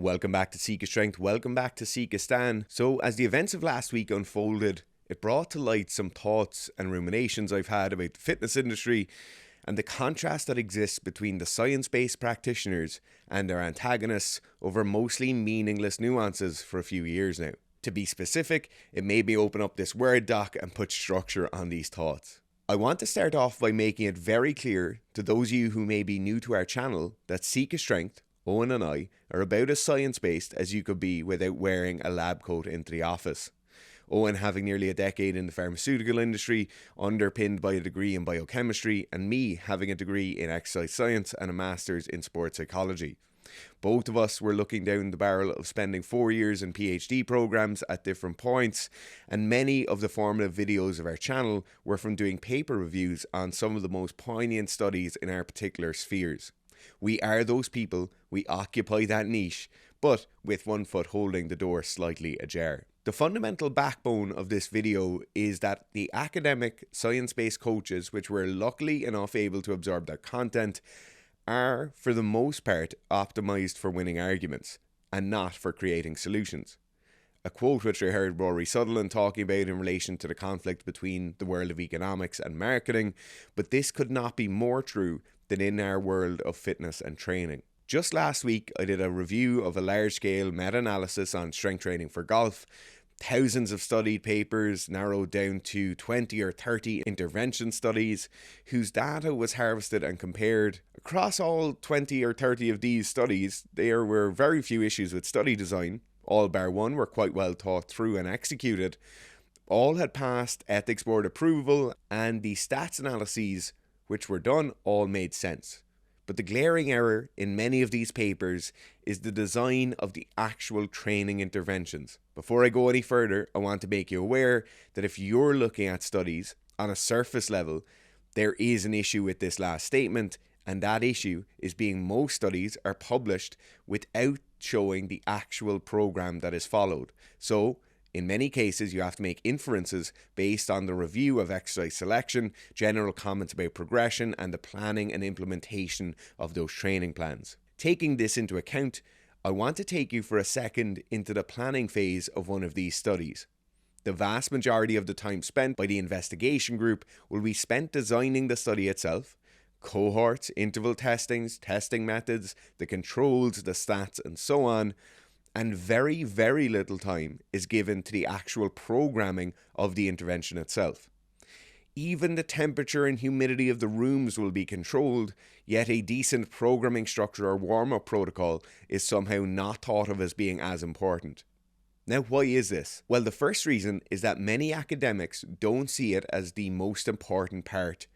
Welcome back to Sika Strength, welcome back to Sika Stan. So as the events of last week unfolded, it brought to light some thoughts and ruminations I've had about the fitness industry and the contrast that exists between the science-based practitioners and their antagonists over mostly meaningless nuances for a few years now. To be specific, it made me open up this Word doc and put structure on these thoughts. I want to start off by making it very clear to those of you who may be new to our channel that Sika Strength, Owen and I, are about as science-based as you could be without wearing a lab coat into the office. Owen having nearly a decade in the pharmaceutical industry, underpinned by a degree in biochemistry, and me having a degree in exercise science and a master's in sports psychology. Both of us were looking down the barrel of spending 4 years in PhD programs at different points, and many of the formative videos of our channel were from doing paper reviews on some of the most poignant studies in our particular spheres. We are those people, we occupy that niche, but with one foot holding the door slightly ajar. The fundamental backbone of this video is that the academic, science-based coaches, which were luckily enough able to absorb their content, are, for the most part, optimized for winning arguments, and not for creating solutions. A quote which I heard Rory Sutherland talking about in relation to the conflict between the world of economics and marketing, but this could not be more true than in our world of fitness and training. Just last week, I did a review of a large-scale meta-analysis on strength training for golf. Thousands of studied papers narrowed down to 20 or 30 intervention studies whose data was harvested and compared. Across all 20 or 30 of these studies, there were very few issues with study design. All bar one were quite well thought through and executed. All had passed ethics board approval, and the stats analyses which were done all made sense. But the glaring error in many of these papers is the design of the actual training interventions. Before I go any further, I want to make you aware that if you're looking at studies on a surface level, there is an issue with this last statement, and that issue is being most studies are published without showing the actual program that is followed. So, in many cases, you have to make inferences based on the review of exercise selection, general comments about progression, and the planning and implementation of those training plans. Taking this into account, I want to take you for a second into the planning phase of one of these studies. The vast majority of the time spent by the investigation group will be spent designing the study itself, cohorts, interval testings, testing methods, the controls, the stats, and so on, and very, very little time is given to the actual programming of the intervention itself. Even the temperature and humidity of the rooms will be controlled, yet a decent programming structure or warm-up protocol is somehow not thought of as being as important. Now, why is this? Well, the first reason is that many academics don't see it as the most important part.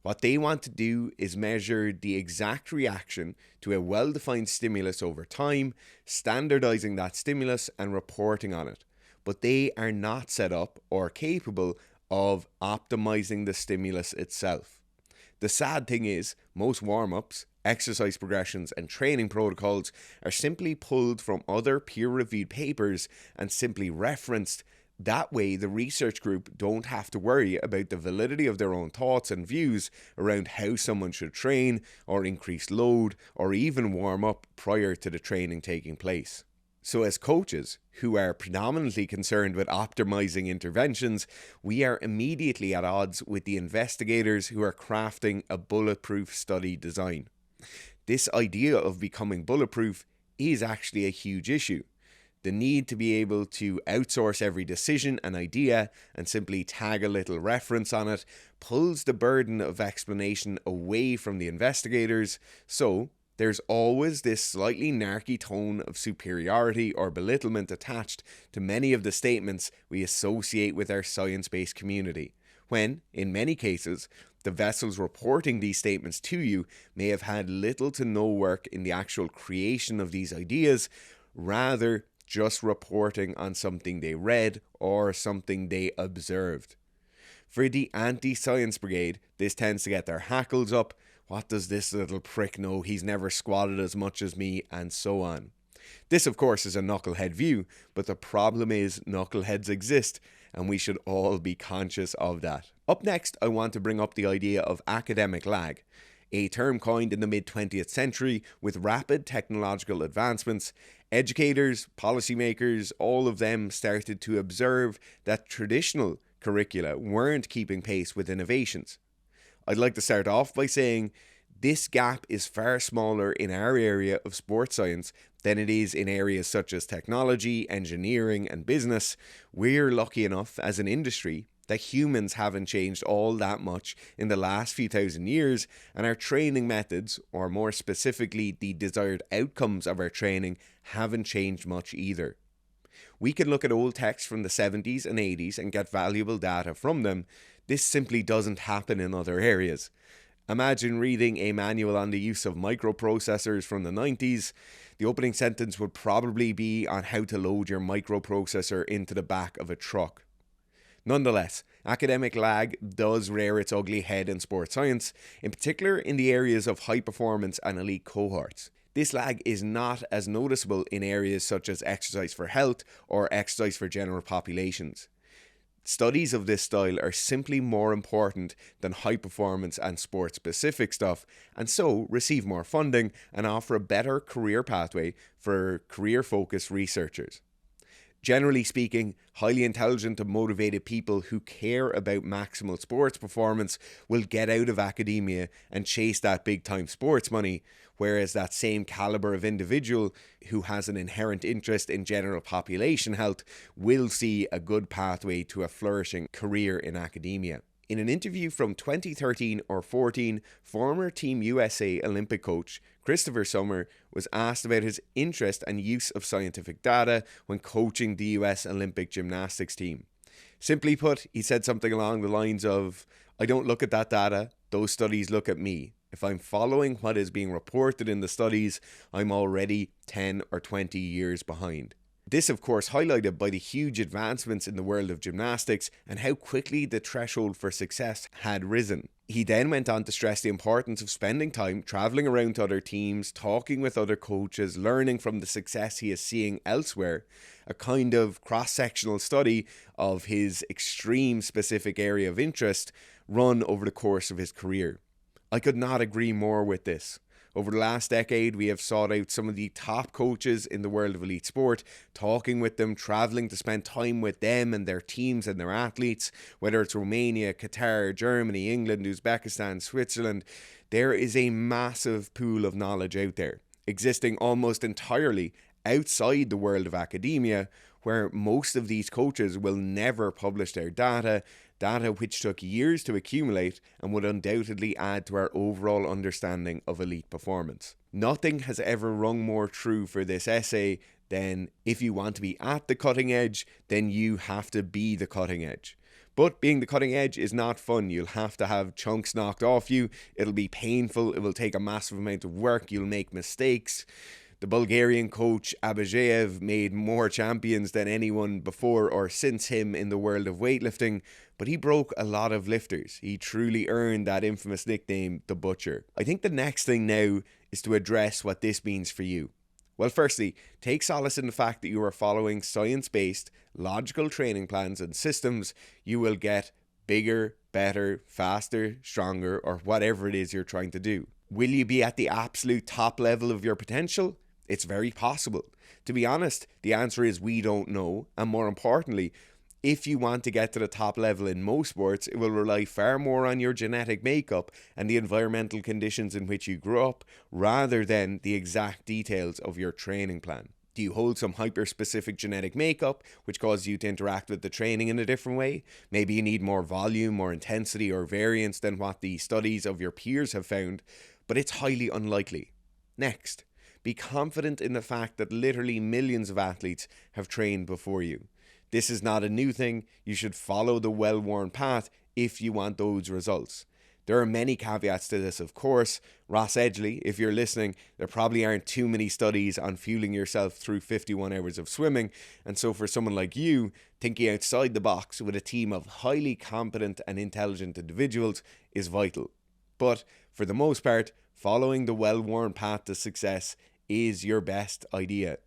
What they want to do is measure the exact reaction to a well-defined stimulus over time, standardizing that stimulus and reporting on it. But they are not set up or capable of optimizing the stimulus itself. The sad thing is, most warm-ups, exercise progressions, and training protocols are simply pulled from other peer-reviewed papers and simply referenced. That way, the research group don't have to worry about the validity of their own thoughts and views around how someone should train or increase load or even warm up prior to the training taking place. So as coaches who are predominantly concerned with optimizing interventions, we are immediately at odds with the investigators who are crafting a bulletproof study design. This idea of becoming bulletproof is actually a huge issue. The need to be able to outsource every decision and idea and simply tag a little reference on it pulls the burden of explanation away from the investigators, so there's always this slightly narky tone of superiority or belittlement attached to many of the statements we associate with our science-based community, when, in many cases, the vessels reporting these statements to you may have had little to no work in the actual creation of these ideas, rather just reporting on something they read or something they observed. For the anti-science brigade, this tends to get their hackles up. What does this little prick know? He's never squatted as much as me, and so on. This, of course, is a knucklehead view, but the problem is knuckleheads exist, and we should all be conscious of that. Up next, I want to bring up the idea of academic lag. a term coined in the mid-20th century. With rapid technological advancements, Educators, policymakers, all of them started to observe that traditional curricula weren't keeping pace with innovations. I'd like to start off by saying this gap is far smaller in our area of sports science than it is in areas such as technology, engineering, and business. We're lucky enough as an industry that humans haven't changed all that much in the last few thousand years, and our training methods, or more specifically the desired outcomes of our training, haven't changed much either. We can look at old texts from the 70s and 80s and get valuable data from them. This simply doesn't happen in other areas. Imagine reading a manual on the use of microprocessors from the 90s. The opening sentence would probably be on how to load your microprocessor into the back of a truck. Nonetheless, academic lag does rear its ugly head in sports science, in particular in the areas of high performance and elite cohorts. This lag is not as noticeable in areas such as exercise for health or exercise for general populations. Studies of this style are simply more important than high performance and sport specific stuff, and so receive more funding and offer a better career pathway for career focused researchers. Generally speaking, highly intelligent and motivated people who care about maximal sports performance will get out of academia and chase that big time sports money, whereas that same caliber of individual who has an inherent interest in general population health will see a good pathway to a flourishing career in academia. In an interview from 2013 or 14, former Team USA Olympic coach Christopher Sommer was asked about his interest and use of scientific data when coaching the US Olympic gymnastics team. Simply put, he said something along the lines of, "I don't look at that data, those studies look at me. If I'm following what is being reported in the studies, I'm already 10 or 20 years behind." This, of course, highlighted by the huge advancements in the world of gymnastics and how quickly the threshold for success had risen. He then went on to stress the importance of spending time travelling around to other teams, talking with other coaches, learning from the success he is seeing elsewhere, a kind of cross-sectional study of his extreme specific area of interest run over the course of his career. I could not agree more with this. Over the last decade, we have sought out some of the top coaches in the world of elite sport, talking with them, travelling to spend time with them and their teams and their athletes, whether it's Romania, Qatar, Germany, England, Uzbekistan, Switzerland. There is a massive pool of knowledge out there, existing almost entirely outside the world of academia, where most of these coaches will never publish their data which took years to accumulate and would undoubtedly add to our overall understanding of elite performance. Nothing has ever rung more true for this essay than if you want to be at the cutting edge, then you have to be the cutting edge. But being the cutting edge is not fun. You'll have to have chunks knocked off you. It'll be painful. It will take a massive amount of work. You'll make mistakes. The Bulgarian coach Abajev made more champions than anyone before or since him in the world of weightlifting, but he broke a lot of lifters. He truly earned that infamous nickname, the Butcher. I think the next thing now is to address what this means for you. Well, firstly, take solace in the fact that you are following science-based, logical training plans and systems. You will get bigger, better, faster, stronger, or whatever it is you're trying to do. Will you be at the absolute top level of your potential? It's very possible. To be honest, the answer is we don't know, and more importantly, if you want to get to the top level in most sports, it will rely far more on your genetic makeup and the environmental conditions in which you grew up, rather than the exact details of your training plan. Do you hold some hyper-specific genetic makeup, which causes you to interact with the training in a different way? Maybe you need more volume, more intensity, or variance than what the studies of your peers have found, but it's highly unlikely. Next, be confident in the fact that literally millions of athletes have trained before you. This is not a new thing. You should follow the well-worn path if you want those results. There are many caveats to this, of course. Ross Edgley, if you're listening, there probably aren't too many studies on fueling yourself through 51 hours of swimming. And so for someone like you, thinking outside the box with a team of highly competent and intelligent individuals is vital. But for the most part, following the well-worn path to success is your best idea.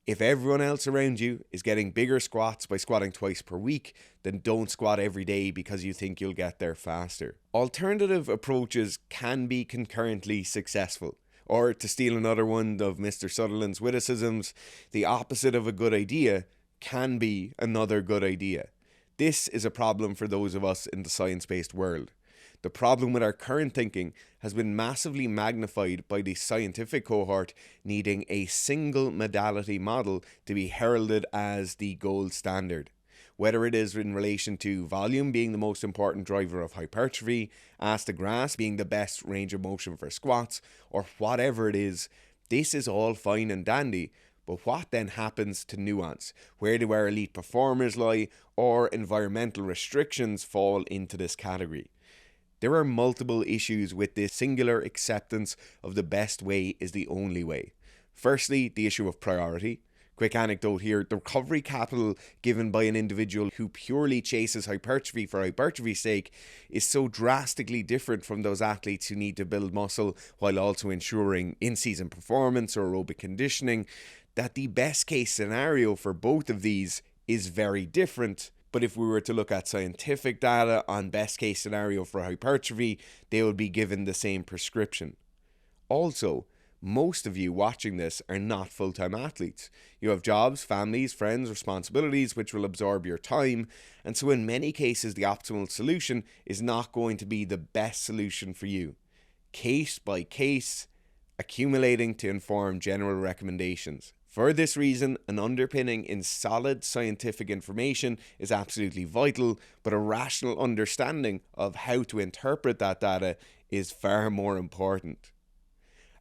If everyone else around you is getting bigger squats by squatting twice per week, then don't squat every day because you think you'll get there faster. Alternative approaches can be concurrently successful. Or to steal another one of Mr. Sutherland's witticisms, the opposite of a good idea can be another good idea. This is a problem for those of us in the science-based world. The problem with our current thinking has been massively magnified by the scientific cohort needing a single modality model to be heralded as the gold standard. Whether it is in relation to volume being the most important driver of hypertrophy, ass to grass being the best range of motion for squats, or whatever it is, this is all fine and dandy. But what then happens to nuance? Where do our elite performers lie, or environmental restrictions fall into this category? There are multiple issues with this singular acceptance of the best way is the only way. Firstly, the issue of priority. Quick anecdote here, the recovery capital given by an individual who purely chases hypertrophy for hypertrophy's sake is so drastically different from those athletes who need to build muscle while also ensuring in-season performance or aerobic conditioning, that the best case scenario for both of these is very different. But if we were to look at scientific data on best case scenario for hypertrophy, they would be given the same prescription. Also, most of you watching this are not full-time athletes. You have jobs, families, friends, responsibilities which will absorb your time, and so in many cases the optimal solution is not going to be the best solution for you. Case by case, accumulating to inform general recommendations. For this reason, an underpinning in solid scientific information is absolutely vital, but a rational understanding of how to interpret that data is far more important.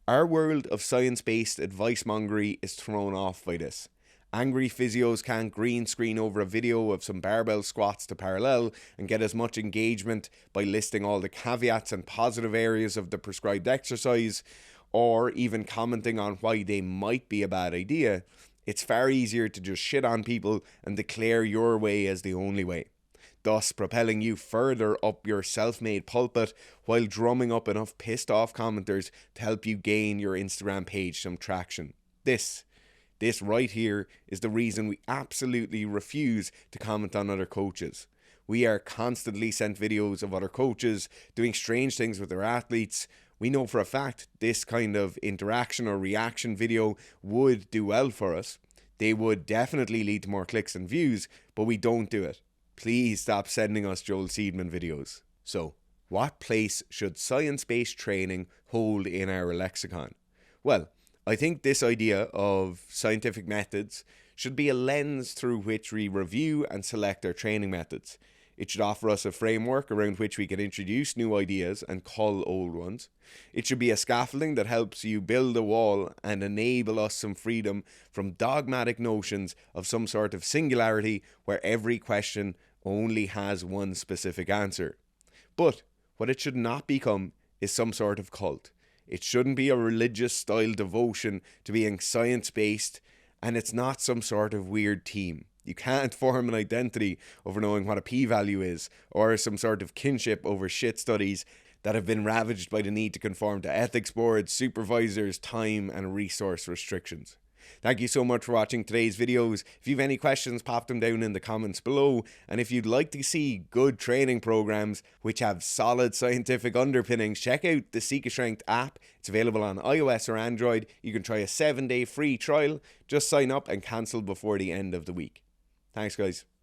Our world of science-based advice-mongery is thrown off by this. Angry physios can't green screen over a video of some barbell squats to parallel and get as much engagement by listing all the caveats and positive areas of the prescribed exercise, or even commenting on why they might be a bad idea. It's far easier to just shit on people and declare your way as the only way, thus propelling you further up your self-made pulpit while drumming up enough pissed off commenters to help you gain your Instagram page some traction. This right here is the reason we absolutely refuse to comment on other coaches. We are constantly sent videos of other coaches doing strange things with their athletes. We know for a fact this kind of interaction or reaction video would do well for us. They would definitely lead to more clicks and views, but we don't do it. Please stop sending us Joel Seedman videos. So, what place should science-based training hold in our lexicon? Well, I think this idea of scientific methods should be a lens through which we review and select our training methods. It should offer us a framework around which we can introduce new ideas and cull old ones. It should be a scaffolding that helps you build a wall and enable us some freedom from dogmatic notions of some sort of singularity where every question only has one specific answer. But what it should not become is some sort of cult. It shouldn't be a religious style devotion to being science-based, and it's not some sort of weird team. You can't form an identity over knowing what a p-value is, or some sort of kinship over shit studies that have been ravaged by the need to conform to ethics boards, supervisors, time and resource restrictions. Thank you so much for watching today's videos. If you have any questions, pop them down in the comments below. And if you'd like to see good training programs which have solid scientific underpinnings, check out the Sikastrength app. It's available on iOS or Android. You can try a 7-day free trial. Just sign up and cancel before the end of the week. Thanks, guys.